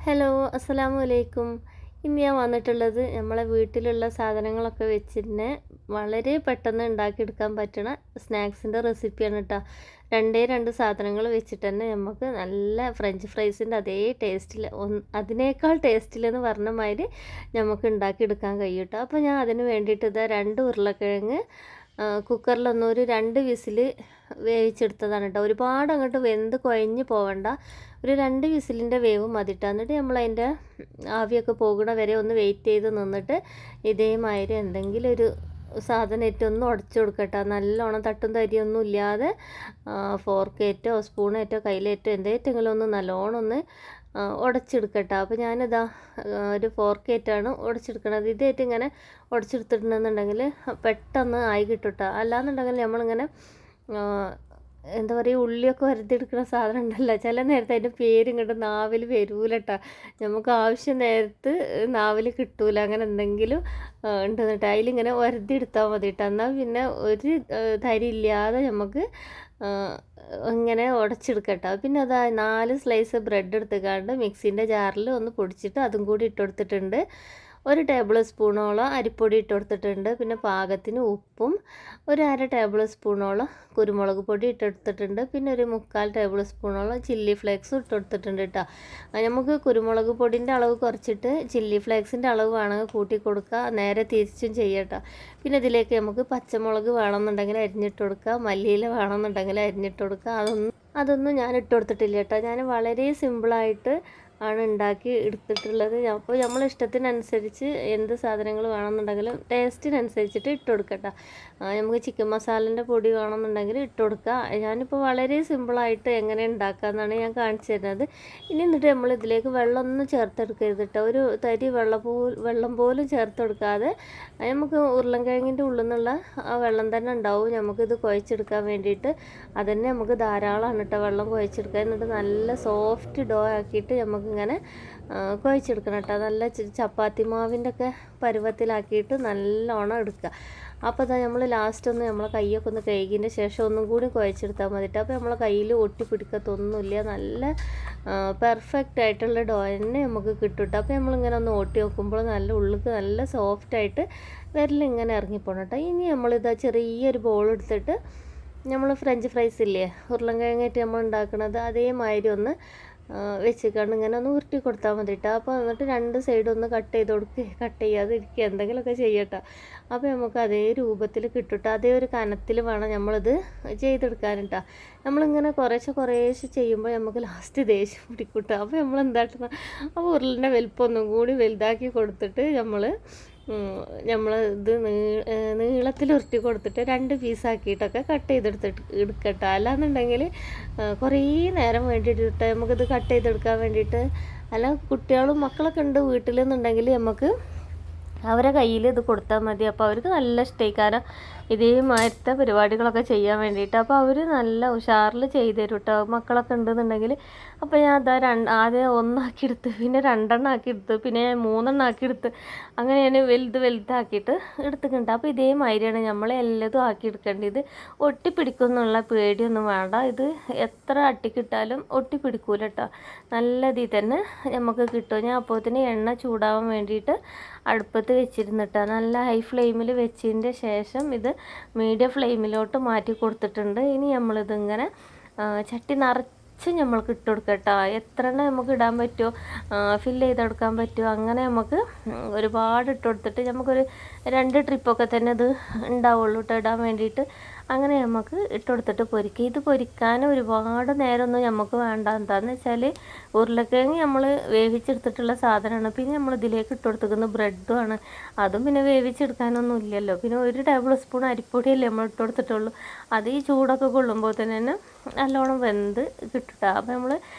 Hello, അസ്സലാമു അലൈക്കും. ഇന്ന് ഞാൻ വന്നിട്ടുള്ളത് നമ്മളെ വീട്ടിലുള്ള സാധനങ്ങളൊക്കെ വെച്ചിട്ട് വളരെ പെട്ടെന്ന് ഉണ്ടാക്കിയെടുക്കാൻ പറ്റണ സ്നാക്സിൻ്റെ റെസിപ്പിയാണ് കേട്ടോ. രണ്ടേ രണ്ട് സാധനങ്ങൾ വെച്ചിട്ട് തന്നെ നമുക്ക് നല്ല ഫ്രഞ്ച് ഫ്രൈസിൻ്റെ അതേ ടേസ്റ്റിൽ അതിനേക്കാൾ ടേസ്റ്റിലെന്ന് പറഞ്ഞ മാതിരി നമുക്ക് ഉണ്ടാക്കിയെടുക്കാൻ കഴിയും കേട്ടോ. അപ്പോൾ ഞാൻ അതിന് വേണ്ടിയിട്ട് ഇതാ 2 ഉരുളക്കിഴങ്ങ് കുക്കറിലൊന്നൊരു 2 വിസിൽ വേവിച്ചെടുത്തതാണ് കേട്ടോ. ഒരുപാട് അങ്ങോട്ട് വെന്ത് കുഴഞ്ഞ് പോവണ്ട, ഒരു 2 വിസിലിൻ്റെ വേവ് മതിട്ടോ. എന്നിട്ട് നമ്മളതിൻ്റെ ആവിയൊക്കെ പോകുന്ന വരെ ഒന്ന് വെയിറ്റ് ചെയ്ത് നിന്നിട്ട് ഇതേമാതിരി എന്തെങ്കിലും ഒരു സാധനമായിട്ട് ഒന്ന് ഉടച്ചു കൊടുക്കട്ടോ. നല്ലോണം തട്ടും തരിയൊന്നും ഇല്ലാതെ ഫോർക്കേറ്റോ സ്പൂണേറ്റോ കയ്യിലേറ്റോ എന്തേറ്റെങ്കിലും ഒന്ന് നല്ലോണം ഒന്ന് ഉടച്ചെടുക്കട്ടോ. അപ്പോൾ ഞാനിതാ ഒരു ഫോർക്കേറ്റാണ് ഉടച്ചെടുക്കണത്. ഇതായിട്ട് ഇങ്ങനെ ഉടച്ചെടുത്തിട്ടുണ്ടെന്നുണ്ടെങ്കിൽ പെട്ടെന്ന് ആയി കിട്ടും കേട്ടോ. അല്ലാന്നുണ്ടെങ്കിൽ നമ്മളിങ്ങനെ എന്താ പറയുക, ഉള്ളിയൊക്കെ വരുത്തിയെടുക്കുന്ന സാധനം ഉണ്ടല്ലോ, ചില നേരത്തെ അതിൻ്റെ പേര് ഇങ്ങോട്ട് നാവിൽ വരൂല കേട്ടോ. നമുക്ക് ആവശ്യം നേരത്ത് നാവിൽ കിട്ടൂല. അങ്ങനെ എന്തെങ്കിലും ഉണ്ടെന്നിട്ട് അതിലിങ്ങനെ വരുത്തിയെടുത്താൽ മതി കേട്ടോ. എന്നാൽ പിന്നെ ഒരു തരി ഇല്ലാതെ നമുക്ക് ഇങ്ങനെ ഉടച്ചെടുക്കട്ടോ. പിന്നെ അതാ 4 സ്ലൈസ് ബ്രെഡ് എടുത്തുകൊണ്ട് മിക്സിൻ്റെ ജാറിൽ ഒന്ന് പൊടിച്ചിട്ട് അതും കൂടി ഇട്ട് കൊടുത്തിട്ടുണ്ട്. 1 ടേബിൾ സ്പൂണോളം അരിപ്പൊടി ഇട്ട് കൊടുത്തിട്ടുണ്ട്. പിന്നെ പാകത്തിന് ഉപ്പും 1/2 ടേബിൾ സ്പൂണോളം കുരുമുളക് പൊടി ഇട്ടെടുത്തിട്ടുണ്ട്. പിന്നെ ഒരു 3/4 ടേബിൾ സ്പൂണോളം ചില്ലി ഫ്ലേക്സും ഇട്ട് കൊടുത്തിട്ടുണ്ട് കേട്ടോ. നമുക്ക് കുരുമുളക് പൊടിൻ്റെ അളവ് കുറച്ചിട്ട് ചില്ലി ഫ്ലേക്സിൻ്റെ അളവ് വേണമെങ്കിൽ കൂട്ടി കൊടുക്കുക, നേരെ തിരിച്ചും ചെയ്യട്ടോ. പിന്നെ ഇതിലേക്ക് നമുക്ക് പച്ചമുളക് വേണമെന്നുണ്ടെങ്കിൽ അരിഞ്ഞിട്ട് കൊടുക്കുക, മല്ലിയില വേണമെന്നുണ്ടെങ്കിൽ അരിഞ്ഞിട്ട് കൊടുക്കുക. അതൊന്നും ഞാൻ ഇട്ട് കൊടുത്തിട്ടില്ല കേട്ടോ. ഞാൻ വളരെ സിമ്പിളായിട്ട് ആണ് ഉണ്ടാക്കി എടുത്തിട്ടുള്ളത്. അപ്പോൾ നമ്മളെ ഇഷ്ടത്തിനനുസരിച്ച് എന്ത് സാധനങ്ങൾ വേണമെന്നുണ്ടെങ്കിലും ടേസ്റ്റിനനുസരിച്ചിട്ട് ഇട്ട് കൊടുക്കട്ടോ. നമുക്ക് ചിക്കൻ മസാലേൻ്റെ പൊടി വേണമെന്നുണ്ടെങ്കിൽ ഇട്ട് കൊടുക്കുക. ഞാനിപ്പോൾ വളരെ സിമ്പിളായിട്ട് എങ്ങനെ ഉണ്ടാക്കാമെന്നാണ് ഞാൻ കാണിച്ചു തരുന്നത്. ഇനി എന്നിട്ട് നമ്മൾ ഇതിലേക്ക് വെള്ളമൊന്നും ചേർത്തെടുക്കരുത് കേട്ടോ. ഒരു തരി വെള്ളം പോലും ചേർത്ത് കൊടുക്കാതെ നമുക്ക് ഉരുളൻകിഴങ്ങിൻ്റെ ഉള്ളിൽ നിന്നുള്ള ആ വെള്ളം തന്നെ ഉണ്ടാവും നമുക്കിത് കുഴച്ചെടുക്കാൻ വേണ്ടിയിട്ട്. അതന്നെ നമുക്ക് ധാരാളമാണ് കേട്ടോ വെള്ളം കുഴച്ചെടുക്കുക. എന്നിട്ട് നല്ല സോഫ്റ്റ് ഡോ ആക്കിയിട്ട് നമുക്കിങ്ങനെ കുഴച്ചെടുക്കണം കേട്ടോ. നല്ല ചപ്പാത്തി മാവിൻ്റെ ഒക്കെ പരുവത്തിലാക്കിയിട്ട് നല്ലോണം എടുക്കുക. അപ്പോൾ അതാ നമ്മൾ ലാസ്റ്റ് ഒന്ന് നമ്മളെ കൈയൊക്കെ ഒന്ന് കഴുകിയതിൻ്റെ ശേഷം ഒന്നും കൂടി കുഴച്ചെടുത്താൽ മതിട്ട്. അപ്പോൾ നമ്മളെ കയ്യിൽ ഒട്ടിപ്പിടിക്കത്തൊന്നുമില്ല, നല്ല പെർഫെക്റ്റ് ആയിട്ടുള്ള ഡോ തന്നെ നമുക്ക് കിട്ടും കേട്ടോ. അപ്പോൾ നമ്മളിങ്ങനെ ഒന്ന് ഓട്ടി നോക്കുമ്പോൾ നല്ല ഉള്ളിൽ നല്ല സോഫ്റ്റായിട്ട് വിരലിങ്ങനെ ഇറങ്ങിപ്പോണം കേട്ടോ. ഇനി നമ്മളിതാ ചെറിയൊരു ബോൾ എടുത്തിട്ട് നമ്മൾ ഫ്രഞ്ച് ഫ്രൈസ് ഇല്ലേ, ഉരുളൻകിഴങ്ങായിട്ട് നമ്മൾ ഉണ്ടാക്കുന്നത് അതേമാതിരി ഒന്ന് വെച്ചിക്കാണ്ട് ഇങ്ങനെ ഒന്ന് ഉരുട്ടി കൊടുത്താൽ മതി കേട്ടോ. അപ്പോൾ എന്നിട്ട് 2 സൈഡും ഒന്ന് കട്ട് ചെയ്യാതെ ഇരിക്കുക, എന്തെങ്കിലുമൊക്കെ ചെയ്യട്ടോ. അപ്പോൾ നമുക്ക് അതേ രൂപത്തിൽ കിട്ടും. അതേ ഒരു കനത്തിൽ വേണം നമ്മളിത് ചെയ്തെടുക്കാൻ കേട്ടോ. നമ്മളിങ്ങനെ കുറേശ്ശെ ചെയ്യുമ്പോൾ നമുക്ക് ലാസ്റ്റ് ദേഷ്യം പിടിക്കും കേട്ടോ. അപ്പോൾ നമ്മൾ എന്താക്കണം, അപ്പോൾ ഉരുളിൻ്റെ വലിപ്പം ഒന്നും കൂടി വലുതാക്കി കൊടുത്തിട്ട് ഇത് നീളത്തിൽ ഉരുട്ടി കൊടുത്തിട്ട് 2 പീസാക്കിയിട്ടൊക്കെ കട്ട് എടുക്കട്ടോ. അല്ലാന്നുണ്ടെങ്കിൽ കുറേ നേരം വേണ്ടിയിട്ട് നമുക്കിത് കട്ട് ചെയ്തെടുക്കാൻ വേണ്ടിയിട്ട്. അല്ല, കുട്ടികളും മക്കളൊക്കെ ഉണ്ട് വീട്ടിലെന്നുണ്ടെങ്കിൽ നമുക്ക് അവരെ കയ്യിൽ ഇത് കൊടുത്താൽ മതി. അപ്പോൾ അവർക്ക് നല്ല ഇഷ്ടമായി, കാരണം ഇതേമാതിരത്തെ പരിപാടികളൊക്കെ ചെയ്യാൻ വേണ്ടിയിട്ട്. അപ്പോൾ അവർ നല്ല ഉഷാറിൽ ചെയ്തു തരും കേട്ടോ, മക്കളൊക്കെ ഉണ്ടെന്നുണ്ടെങ്കിൽ. അപ്പോൾ ഞാൻ അതാ ആദ്യം 1 ആക്കിയെടുത്ത്, പിന്നെ 2 ആക്കിയെടുത്ത്, പിന്നെ 3 ആക്കിയെടുത്ത്, അങ്ങനെ ഞാൻ വലുതാക്കിയിട്ട് എടുത്തിട്ടുണ്ട്. അപ്പോൾ ഇതേമാതിരിയാണ് നമ്മൾ എല്ലാതും ആക്കിയെടുക്കേണ്ടത്. ഒട്ടിപ്പിടിക്കുമെന്നുള്ള പേടിയൊന്നും വേണ്ട. ഇത് എത്ര അട്ടിക്കിട്ടാലും ഒട്ടിപ്പിടിക്കൂല കേട്ടോ. നല്ല ഇതിൽ തന്നെ നമുക്ക് കിട്ടും. ഞാൻ അപ്പോൾ തന്നെ എണ്ണ ചൂടാവാൻ വേണ്ടിയിട്ട് അടുപ്പത്ത് വെച്ചിരുന്നിട്ട് നല്ല ഹൈ ഫ്ലെയിമിൽ വെച്ചതിൻ്റെ ശേഷം ഇത് മീഡിയം ഫ്ലെയിമിലോട്ട് മാറ്റി കൊടുത്തിട്ടുണ്ട്. ഇനി നമ്മളിതിങ്ങനെ ചട്ടി നിറച്ച് നമ്മൾക്ക് ഇട്ട് കൊടുക്കട്ടോ. എത്ര എണ്ണം നമുക്ക് ഇടാൻ പറ്റുമോ, ഫില്ല് ചെയ്തെടുക്കാൻ പറ്റുമോ, അങ്ങനെ നമുക്ക് ഒരുപാട് ഇട്ട് കൊടുത്തിട്ട് നമുക്കൊരു 2 ട്രിപ്പൊക്കെ തന്നെ ഇത് ഉണ്ടാവുള്ളൂ കേട്ടോ ഇടാൻ വേണ്ടിയിട്ട്. അങ്ങനെ നമുക്ക് ഇട്ട് കൊടുത്തിട്ട് പൊരിക്കുക. ഇത് പൊരിക്കാൻ ഒരുപാട് നേരമൊന്നും നമുക്ക് വേണ്ട. എന്താണെന്ന് വെച്ചാൽ ഉരുളക്കിഴങ്ങ് നമ്മൾ വേവിച്ചെടുത്തിട്ടുള്ള സാധനമാണ്. പിന്നെ നമ്മൾ ഇതിലേക്ക് ഇട്ട് കൊടുത്തിരിക്കുന്ന ബ്രെഡുമാണ്. അതും പിന്നെ വേവിച്ചെടുക്കാനൊന്നും ഇല്ലല്ലോ. പിന്നെ 1 ടേബിൾ സ്പൂൺ അരിപ്പൊടിയല്ലേ നമ്മൾ ഇട്ട് കൊടുത്തിട്ടുള്ളൂ. അത് ഈ ചൂടൊക്കെ കൊള്ളുമ്പോൾ തന്നെ നല്ലോണം വെന്ത് കിട്ടുക. അപ്പോൾ നമ്മൾ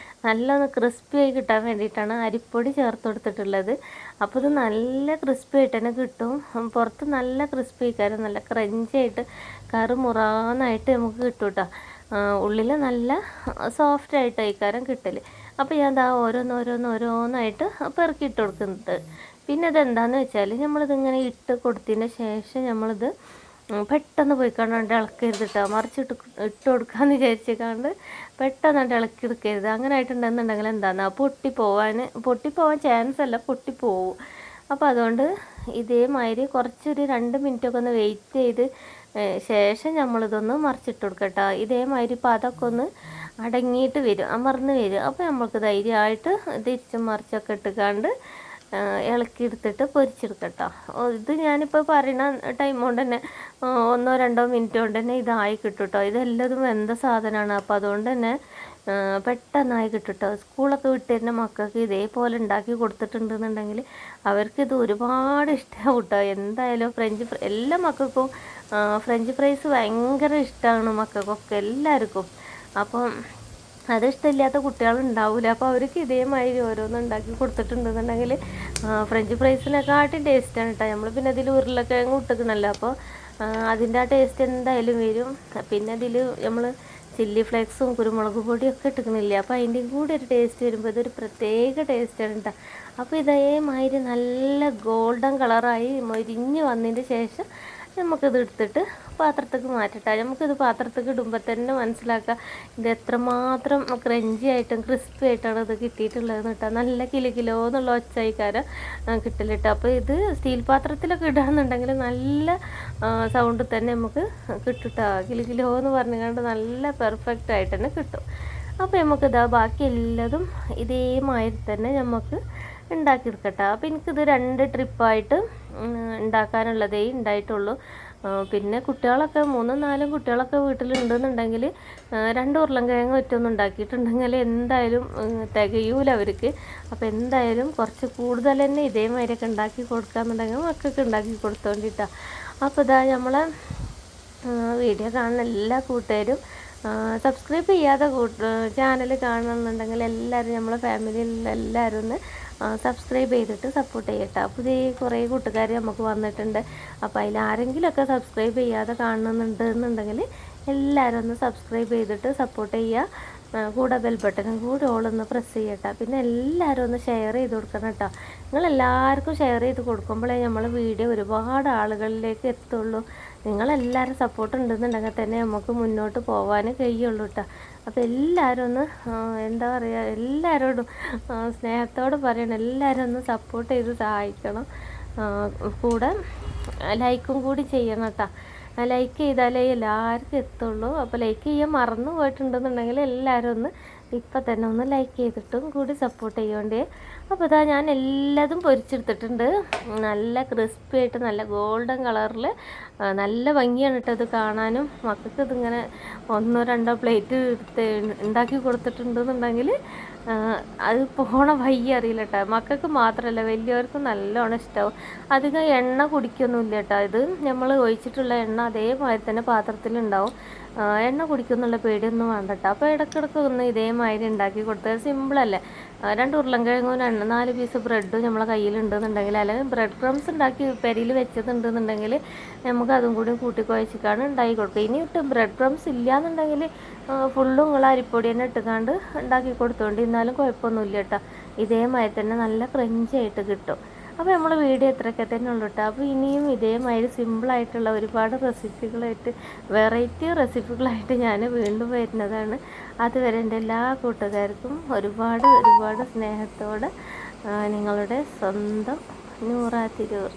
നല്ലൊന്ന് ക്രിസ്പി ആയി കിട്ടാൻ വേണ്ടിയിട്ടാണ് അരിപ്പൊടി ചേർത്ത് കൊടുത്തിട്ടുള്ളത്. അപ്പോൾ ഇത് നല്ല ക്രിസ്പി ആയിട്ട് തന്നെ കിട്ടും. പുറത്ത് നല്ല ക്രിസ്പി ആയിക്കാരം, നല്ല ക്രഞ്ചായിട്ട് കറുമുറാന്നായിട്ട് നമുക്ക് കിട്ടും കേട്ടോ. ഉള്ളിൽ നല്ല സോഫ്റ്റായിട്ട് ആയിക്കാരം കിട്ടൽ. അപ്പോൾ ഞാൻ ദാ ഓരോന്നായിട്ട് പെറുക്കിയിട്ട് കൊടുക്കുന്നുണ്ട്. പിന്നെ ഇതെന്താണെന്ന് വെച്ചാൽ നമ്മളിതിങ്ങനെ ഇട്ട് കൊടുത്തതിന് ശേഷം നമ്മളിത് പെട്ടെന്ന് പോയി കണ്ട് ഇളക്കരുത് കേട്ടോ, മറിച്ചിട്ട് ഇട്ട് കൊടുക്കാമെന്ന് വിചാരിച്ചേക്കാണ്ട് പെട്ടെന്ന് കണ്ട് ഇളക്കി എടുക്കരുത്. അങ്ങനെ ആയിട്ടുണ്ടെന്നുണ്ടെങ്കിൽ എന്താണെന്ന് പൊട്ടിപ്പോവാൻ ചാൻസ് അല്ല, പൊട്ടിപ്പോവും. അപ്പോൾ അതുകൊണ്ട് ഇതേമാതിരി കുറച്ചൊരു 2 മിനിറ്റൊക്കെ ഒന്ന് വെയിറ്റ് ചെയ്ത് ശേഷം നമ്മളിതൊന്ന് മറിച്ചിട്ട് കൊടുക്കട്ടോ. ഇതേമാതിരി അതൊക്കെ ഒന്ന് അടങ്ങിയിട്ട് വരും, അമർന്ന് വരും. അപ്പോൾ നമുക്ക് ധൈര്യമായിട്ട് തിരിച്ചും മറിച്ചൊക്കെ ഇട്ടുകാണ്ട് ഇളക്കിയെടുത്തിട്ട് പൊരിച്ചെടുക്കട്ടോ. ഇത് ഞാനിപ്പോൾ പറയുന്ന ടൈം കൊണ്ട് തന്നെ 1-2 മിനിറ്റ് കൊണ്ട് തന്നെ ഇതായി കിട്ടും കേട്ടോ. ഇതെല്ലതും വെന്ത സാധനമാണ്. അപ്പോൾ അതുകൊണ്ട് തന്നെ പെട്ടെന്നായി കിട്ടും കേട്ടോ. സ്കൂളൊക്കെ വിട്ടുതരുന്ന മക്കൾക്ക് ഇതേപോലെ ഉണ്ടാക്കി കൊടുത്തിട്ടുണ്ടെന്നുണ്ടെങ്കിൽ അവർക്കിത് ഒരുപാട് ഇഷ്ടമാവും കേട്ടോ. എന്തായാലും എല്ലാ മക്കൾക്കും ഫ്രഞ്ച് ഫ്രൈസ് ഭയങ്കര ഇഷ്ടമാണ്, മക്കൾക്കൊക്കെ എല്ലാവർക്കും. അപ്പം അതിഷ്ടമില്ലാത്ത കുട്ടികളുണ്ടാവില്ല. അപ്പോൾ അവർക്ക് ഇതേമാതിരി ഓരോന്നും ഉണ്ടാക്കി കൊടുത്തിട്ടുണ്ടെന്നുണ്ടെങ്കിൽ ഫ്രഞ്ച് ഫ്രൈസിനെക്കാട്ടും ടേസ്റ്റാണ് കേട്ടോ. നമ്മൾ പിന്നെ അതിൽ ഉരുളക്കിഴങ്ങ് ഇട്ടിക്കണല്ലോ, അപ്പോൾ അതിൻ്റെ ആ ടേസ്റ്റ് എന്തായാലും വരും. പിന്നെ അതിൽ നമ്മൾ ചില്ലി ഫ്ലേക്സും കുരുമുളക് പൊടിയും ഒക്കെ ഇട്ടിക്കണില്ല, അപ്പോൾ അതിൻ്റെയും കൂടി ഒരു ടേസ്റ്റ് വരുമ്പോൾ ഇതൊരു പ്രത്യേക ടേസ്റ്റാണ് കേട്ടോ. അപ്പോൾ ഇതേമാതിരി നല്ല ഗോൾഡൻ കളറായി മൊരിഞ്ഞ് വന്നതിന് ശേഷം നമുക്കിത് എടുത്തിട്ട് പാത്രത്തേക്ക് മാറ്റട്ടെ. നമുക്കിത് പാത്രത്തേക്ക് ഇടുമ്പോൾ തന്നെ മനസ്സിലാക്കാം ഇത് എത്രമാത്രം ക്രഞ്ചി ആയിട്ടും ക്രിസ്പി ആയിട്ടാണ് ഇത് കിട്ടിയിട്ടുള്ളതെന്ന് കേട്ടോ. നല്ല കിലോ എന്നുള്ള ഒച്ചയിക്കാരം കിട്ടലിട്ടോ. അപ്പോൾ ഇത് സ്റ്റീൽ പാത്രത്തിലൊക്കെ ഇടുകയാണെന്നുണ്ടെങ്കിൽ നല്ല സൗണ്ടിൽ തന്നെ നമുക്ക് കിട്ടുട്ടോ. കിലോ എന്ന് പറഞ്ഞുകൊണ്ട് നല്ല പെർഫെക്റ്റ് ആയിട്ട് തന്നെ കിട്ടും. അപ്പോൾ നമുക്കിതാ ബാക്കി എല്ലാതും ഇതേമാതിരി തന്നെ നമുക്ക് ഉണ്ടാക്കിയെടുക്കട്ടെ. അപ്പോൾ എനിക്കിത് 2 ട്രിപ്പായിട്ട് ഉണ്ടാക്കാനുള്ളതേ ഉണ്ടായിട്ടുള്ളൂ. പിന്നെ കുട്ടികളൊക്കെ 3-4 കുട്ടികളൊക്കെ വീട്ടിലുണ്ടെന്നുണ്ടെങ്കിൽ 2 ഉരുളൻകിഴങ്ങ് ഒറ്റൊന്നും ഉണ്ടാക്കിയിട്ടുണ്ടെങ്കിൽ എന്തായാലും തികയൂല അവർക്ക്. അപ്പോൾ എന്തായാലും കുറച്ച് കൂടുതൽ തന്നെ ഇതേമാതിരിയൊക്കെ ഉണ്ടാക്കി കൊടുക്കാമെന്നുണ്ടെങ്കിൽ മക്കൾക്ക് ഉണ്ടാക്കി കൊടുത്തോണ്ടിട്ടാ. അപ്പോൾ ഇതാ നമ്മളെ വീഡിയോ കാണുന്ന എല്ലാ കൂട്ടുകാരും സബ്സ്ക്രൈബ് ചെയ്യാതെ ചാനൽ കാണുന്നുണ്ടെങ്കിൽ എല്ലാവരും നമ്മളെ ഫാമിലിയിൽ എല്ലാവരും ഒന്ന് സബ്സ്ക്രൈബ് ചെയ്തിട്ട് സപ്പോർട്ട് ചെയ്യട്ടോ. പുതിയ കുറേ കൂട്ടുകാർ നമുക്ക് വന്നിട്ടുണ്ട്. അപ്പോൾ അതിൽ ആരെങ്കിലുമൊക്കെ സബ്സ്ക്രൈബ് ചെയ്യാതെ കാണുന്നുണ്ടെന്നുണ്ടെങ്കിൽ എല്ലാവരും ഒന്ന് സബ്സ്ക്രൈബ് ചെയ്തിട്ട് സപ്പോർട്ട് ചെയ്യുക. കൂടെ ബെൽ ബട്ടനും കൂടി ഓളൊന്ന് പ്രസ് ചെയ്യട്ടോ. പിന്നെ എല്ലാവരും ഒന്ന് ഷെയർ ചെയ്ത് കൊടുക്കണം കേട്ടോ. നിങ്ങളെല്ലാവർക്കും ഷെയർ ചെയ്ത് കൊടുക്കുമ്പോഴേ നമ്മൾ വീഡിയോ ഒരുപാട് ആളുകളിലേക്ക് എത്തുള്ളൂ. നിങ്ങളെല്ലാവരും സപ്പോർട്ട് ഉണ്ടെന്നുണ്ടെങ്കിൽ തന്നെ നമുക്ക് മുന്നോട്ട് പോകാൻ കഴിയുള്ളൂ കേട്ടോ. അപ്പോൾ എല്ലാവരും ഒന്ന് എന്താ പറയുക, എല്ലാവരോടും സ്നേഹത്തോട് പറയണം, എല്ലാവരും ഒന്ന് സപ്പോർട്ട് ചെയ്ത് സഹായിക്കണം. കൂടെ ലൈക്കും കൂടി ചെയ്യണം കേട്ടോ. ലൈക്ക് ചെയ്താലേ എല്ലാവർക്കും എത്തുള്ളൂ. അപ്പോൾ ലൈക്ക് ചെയ്യാൻ മറന്നു പോയിട്ടുണ്ടെന്നുണ്ടെങ്കിൽ എല്ലാവരും ഒന്ന് ഇപ്പം തന്നെ ഒന്ന് ലൈക്ക് ചെയ്തിട്ടും കൂടി സപ്പോർട്ട് ചെയ്യേണ്ടേ. അപ്പോൾ ഇതാ ഞാൻ എല്ലാതും പൊരിച്ചെടുത്തിട്ടുണ്ട്. നല്ല ക്രിസ്പി ആയിട്ട് നല്ല ഗോൾഡൻ കളറിൽ നല്ല ഭംഗിയാണ് കേട്ടോ ഇത് കാണാനും. മക്കൾക്ക് ഇതിങ്ങനെ 1-2 പ്ലേറ്റ് എടുത്ത് ഉണ്ടാക്കി കൊടുത്തിട്ടുണ്ടെന്നുണ്ടെങ്കിൽ അത് പോണ വയ്യ അറിയില്ല കേട്ടോ. മക്കൾക്ക് മാത്രമല്ല വലിയവർക്കും നല്ലോണം ഇഷ്ടമാവും. അധികം എണ്ണ കുടിക്കൊന്നുമില്ല കേട്ടോ. ഇത് നമ്മൾ ഒഴിച്ചിട്ടുള്ള എണ്ണ അതേമാതിരി തന്നെ പാത്രത്തിലുണ്ടാവും. എണ്ണ കുടിക്കുന്നുള്ള പേടിയൊന്നും വേണ്ട കേട്ടോ. അപ്പോൾ ഇടയ്ക്കിടയ്ക്ക് ഒന്ന് ഇതേമാതിരി ഉണ്ടാക്കി കൊടുത്തത് സിമ്പിളല്ലേ. 2 ഉരുളൻകിഴങ്ങും 4 പീസ് ബ്രെഡും നമ്മളെ കയ്യിലുണ്ടെന്നുണ്ടെങ്കിൽ, അല്ലെങ്കിൽ ബ്രെഡ് ക്രംസ് ഉണ്ടാക്കി പെരിയിൽ വെച്ചതുണ്ടെന്നുണ്ടെങ്കിൽ നമുക്ക് അതും കൂടി കൂട്ടിക്കുഴച്ചിക്കാണ് ഉണ്ടാക്കി കൊടുക്കുക. ഇനി ബ്രെഡ് ക്രംസ് ഇല്ലയെന്നുണ്ടെങ്കിൽ ഫുള്ളും നിങ്ങൾ അരിപ്പൊടി തന്നെ ഇട്ടുകാണ്ട് ഉണ്ടാക്കി കൊടുത്തോണ്ട് എന്നാലും കുഴപ്പമൊന്നുമില്ല കേട്ടോ. ഇതേമാതിരി തന്നെ നല്ല ക്രഞ്ചി ആയിട്ട് കിട്ടും. അപ്പോൾ നമ്മൾ വീഡിയോ ഇത്രയൊക്കെ തന്നെ ഉള്ളൂ കേട്ടോ. അപ്പോൾ ഇനിയും ഇതേമാതിരി സിമ്പിളായിട്ടുള്ള ഒരുപാട് റെസിപ്പികളായിട്ട് വെറൈറ്റി റെസിപ്പികളായിട്ട് ഞാൻ വീണ്ടും വരുന്നതാണ്. അതുവരെ എൻ്റെ എല്ലാ കൂട്ടുകാർക്കും ഒരുപാട് സ്നേഹത്തോടെ നിങ്ങളുടെ സ്വന്തം നൂറ തിരൂർ.